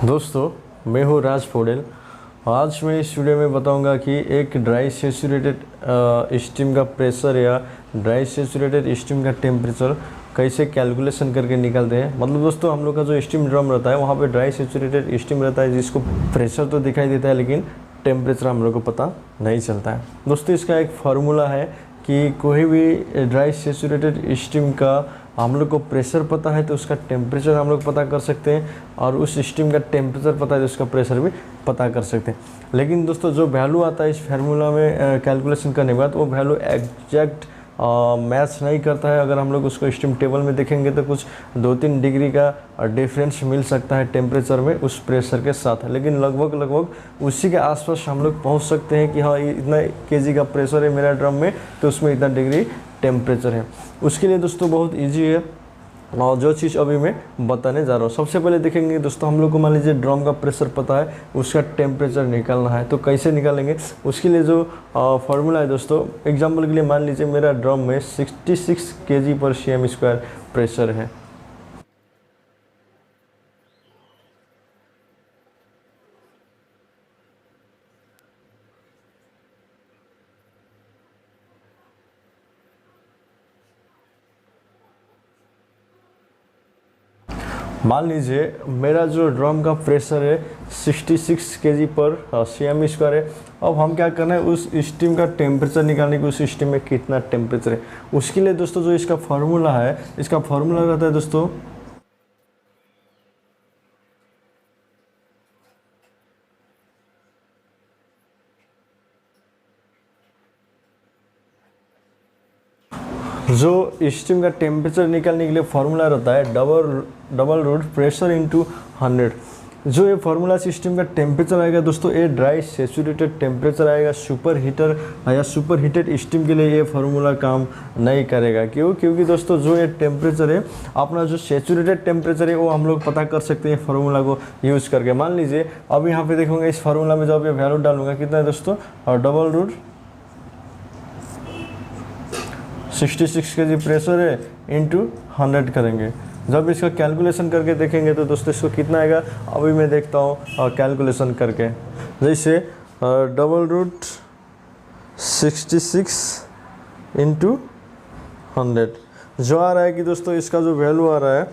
दोस्तों, मैं हूँ राज फोडेल। आज मैं इस वीडियो में बताऊंगा कि एक ड्राई सैचुरेटेड स्टीम का प्रेशर या ड्राई सैचुरेटेड स्टीम का टेम्परेचर कैसे कैलकुलेशन करके निकालते हैं। मतलब दोस्तों, हम लोग का जो स्टीम ड्रम रहता है वहाँ पे ड्राई सैचुरेटेड स्टीम रहता है, जिसको प्रेशर तो दिखाई देता है लेकिन टेम्परेचर हम लोग को पता नहीं चलता है। दोस्तों, इसका एक फार्मूला है कि कोई भी ड्राई सैचुरेटेड स्टीम का हम लोग को प्रेशर पता है तो उसका टेम्परेचर हम लोग पता कर सकते हैं, और उस स्टीम का टेम्परेचर पता है तो उसका प्रेशर भी पता कर सकते हैं। लेकिन दोस्तों, जो वैल्यू आता है इस फार्मूला में कैलकुलेशन करने के बाद, वो वैल्यू एग्जैक्ट मैच नहीं करता है। अगर हम लोग उसको स्टीम टेबल में देखेंगे तो कुछ 2-3 डिग्री का डिफरेंस मिल सकता है टेम्परेचर में उस प्रेशर के साथ, लेकिन लगभग उसी के आसपास हम लोग पहुंच सकते हैं कि हाँ, इतना केजी का प्रेशर है मेरा ड्रम में तो उसमें इतना डिग्री टेम्परेचर है। उसके लिए दोस्तों बहुत इजी है, और जो चीज़ अभी मैं बताने जा रहा हूँ। सबसे पहले देखेंगे दोस्तों, हम लोग को मान लीजिए ड्रम का प्रेशर पता है, उसका टेम्परेचर निकालना है तो कैसे निकालेंगे। उसके लिए जो फार्मूला है दोस्तों, एग्जांपल के लिए मान लीजिए मेरा ड्रम में 66 kg/cm² प्रेशर है। मान लीजिए मेरा जो ड्रम का प्रेशर है 66 kg/cm² है। अब हम क्या करना है, उस स्टीम का टेम्परेचर निकालने की, उस स्टीम में कितना टेम्परेचर है। उसके लिए दोस्तों जो इसका फार्मूला है, इसका फार्मूला रहता है दोस्तों जो स्टीम का टेम्परेचर निकालने के लिए फार्मूला रहता है डबल रूट प्रेशर इंटू 100। जो ये फार्मूला सिस्टम का टेम्परेचर आएगा दोस्तों, ये ड्राई सैचुरेटेड टेम्परेचर आएगा। सुपर हीटर या सुपर हीटेड स्टीम के लिए ये फार्मूला काम नहीं करेगा। क्योंकि दोस्तों जो ये टेम्परेचर है, अपना जो सैचुरेटेड टेम्परेचर है वो हम लोग पता कर सकते हैं फार्मूला को यूज़ करके। मान लीजिए अब यहाँ पे देखोगे इस फार्मूला में जब ये वैल्यू डालूंगा, कितना है दोस्तों, और डबल रूट 66 kg प्रेशर है इंटू 100 करेंगे। जब इसका कैलकुलेशन करके देखेंगे तो दोस्तों इसको कितना आएगा, अभी मैं देखता हूँ कैलकुलेशन करके। जैसे डबल रूट 66 इंटू 100 जो आ रहा है कि दोस्तों इसका जो वैल्यू आ रहा है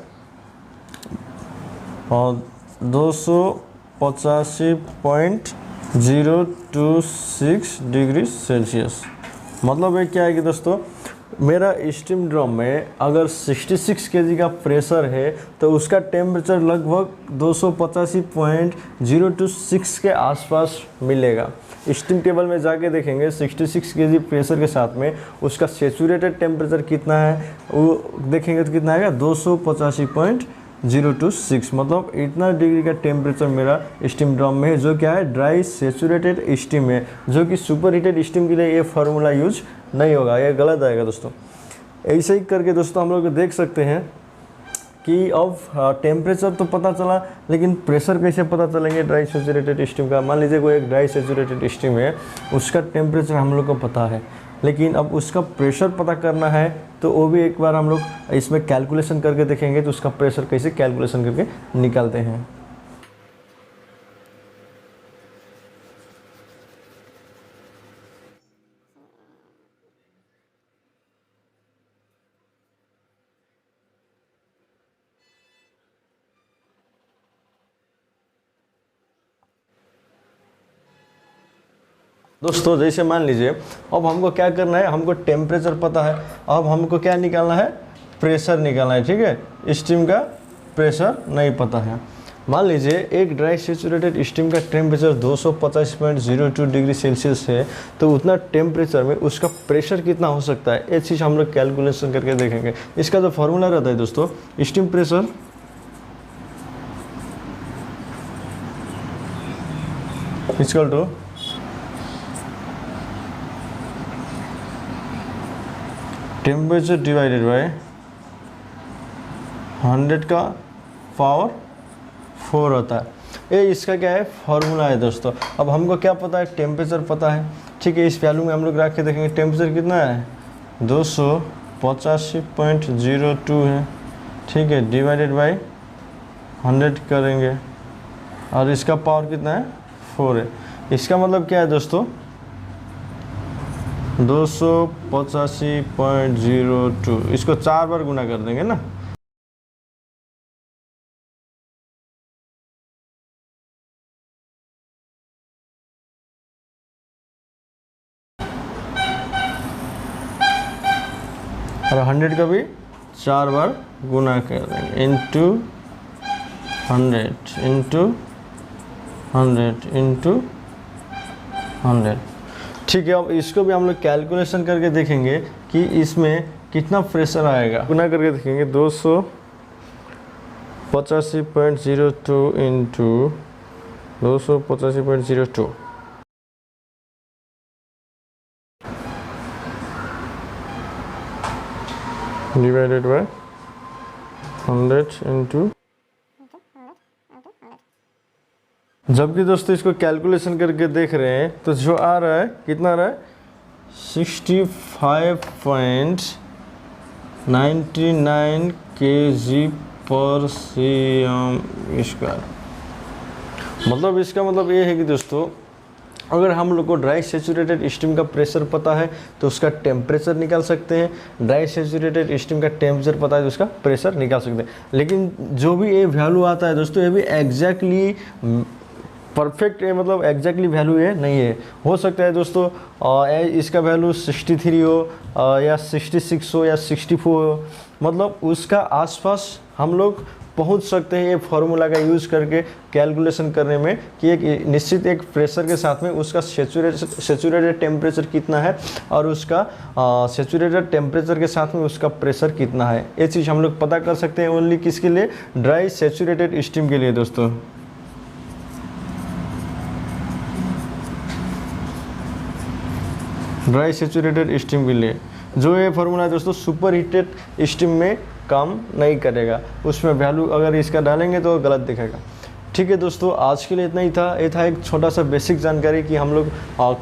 285.026 डिग्री सेल्सियस। मतलब ये क्या है कि दोस्तों, मेरा स्टीम ड्रम में अगर 66 kg का प्रेशर है तो उसका टेम्परेचर लगभग 285.026 के आसपास मिलेगा। स्टीम टेबल में जाके देखेंगे 66 kg प्रेशर के साथ में उसका सैचुरेटेड टेम्परेचर कितना है, वो देखेंगे तो कितना आएगा 285.026। मतलब इतना डिग्री का टेम्परेचर मेरा स्टीम ड्रम में है, जो क्या है, ड्राई सैचुरेटेड स्टीम है, जो कि सुपर हीटेड स्टीम के लिए ये फार्मूला यूज नहीं होगा, ये गलत आएगा दोस्तों। ऐसे ही करके दोस्तों हम लोग देख सकते हैं कि अब टेम्परेचर तो पता चला, लेकिन प्रेशर कैसे पता चलेंगे ड्राई सैचुरेटेड स्टीम का। मान लीजिए कोई एक ड्राई सैचुरेटेड स्टीम है, उसका टेम्परेचर हम लोग को पता है, लेकिन अब उसका प्रेशर पता करना है तो वो भी एक बार हम लोग इसमें कैलकुलेशन करके देखेंगे तो उसका प्रेशर कैसे कैलकुलेशन करके निकालते हैं। दोस्तों जैसे मान लीजिए अब हमको क्या करना है, हमको टेम्परेचर पता है, अब हमको क्या निकालना है, प्रेशर निकालना है। ठीक है, स्टीम का प्रेशर नहीं पता है। मान लीजिए एक ड्राई सैचुरेटेड स्टीम का टेम्परेचर 285.02 डिग्री सेल्सियस है, तो उतना टेम्परेचर में उसका प्रेशर कितना हो सकता है, ये चीज़ हम लोग कैलकुलेशन करके देखेंगे। इसका जो फॉर्मूला रहता है दोस्तों, steam pressure equal to temperature divided by 100 का पावर 4 होता है। ये इसका क्या है, फॉर्मूला है दोस्तों। अब हमको क्या पता है, टेम्परेचर पता है। ठीक है, इस वैल्यू में हम लोग रख के देखेंगे टेम्परेचर कितना है, 285.02 है। ठीक है, डिवाइडेड बाय 100 करेंगे और इसका पावर कितना है 4 है। इसका मतलब क्या है दोस्तों 285.02, इसको 4 बार गुना कर देंगे ना। और 100 का भी 4 बार गुना कर देंगे इंटू 100 इंटू 100 इंटू 100। ठीक है, अब इसको भी हम लोग कैलकुलेशन करके देखेंगे कि इसमें कितना प्रेशर आएगा। गुना करके देखेंगे 285.02 इंटू 285.02 डिवाइडेड बाय 100 इंटू। जबकि दोस्तों इसको कैलकुलेशन करके देख रहे हैं तो जो आ रहा है कितना आ रहा है 65.99 kg/cm²। मतलब इसका मतलब ये है कि दोस्तों अगर हम लोग को ड्राई सैचुरेटेड स्टीम का प्रेशर पता है तो उसका टेम्परेचर निकाल सकते हैं, ड्राई सैचुरेटेड स्टीम का टेम्परेचर पता है तो उसका प्रेशर निकाल सकते हैं। लेकिन जो भी ये वैल्यू आता है दोस्तों ये भी एग्जैक्टली परफेक्ट है, मतलब एग्जैक्टली वैल्यू ये नहीं है। हो सकता है दोस्तों इसका वैल्यू 63 हो या 66 हो या 64 हो, मतलब उसका आसपास हम लोग पहुंच सकते हैं ये फार्मूला का यूज़ करके कैलकुलेशन करने में कि एक निश्चित एक प्रेशर के साथ में उसका सैचुरेटेड टेम्परेचर कितना है और उसका सैचुरेटेड टेम्परेचर के साथ में उसका प्रेशर कितना है। ये चीज़ हम लोग पता कर सकते हैं ओनली किसके लिए, ड्राई सैचुरेटेड स्टीम के लिए दोस्तों। ड्राई सैचुरेटेड स्टीम के लिए जो ये फार्मूला है दोस्तों सुपर हीटेड स्टीम में काम नहीं करेगा, उसमें वैल्यू अगर इसका डालेंगे तो गलत दिखेगा। ठीक है दोस्तों, आज के लिए इतना ही था। ये था एक छोटा सा बेसिक जानकारी कि हम लोग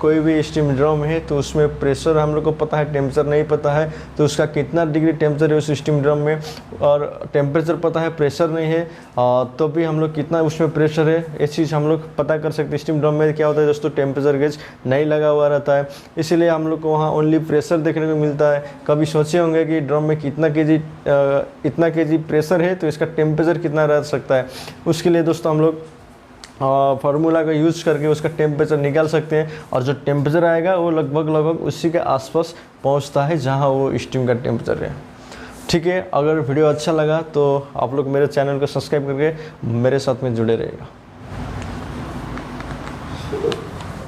कोई भी स्टीम ड्रम है तो उसमें प्रेशर हम लोग को पता है, टेम्परेचर नहीं पता है तो उसका कितना डिग्री टेम्परेचर है उस स्टीम ड्रम में, और टेम्परेचर पता है प्रेशर नहीं है तो भी हम लोग कितना उसमें प्रेशर है ये चीज़ हम लोग पता कर सकते हैं। स्टीम ड्रम में क्या होता है दोस्तों टेम्परेचर गेज नहीं लगा हुआ रहता है, इसीलिए हम लोग को वहाँ ओनली प्रेशर देखने को मिलता है। कभी सोचे होंगे कि ड्रम में इतना केजी प्रेशर है तो इसका टेम्परेचर कितना रह सकता है, उसके लिए दोस्तों हम लोग फार्मूला का यूज़ करके उसका टेम्परेचर निकाल सकते हैं और जो टेम्परेचर आएगा वो लगभग उसी के आसपास पहुंचता है जहां वो स्टीम का टेम्परेचर है। ठीक है, अगर वीडियो अच्छा लगा तो आप लोग मेरे चैनल को सब्सक्राइब करके मेरे साथ में जुड़े रहेगा।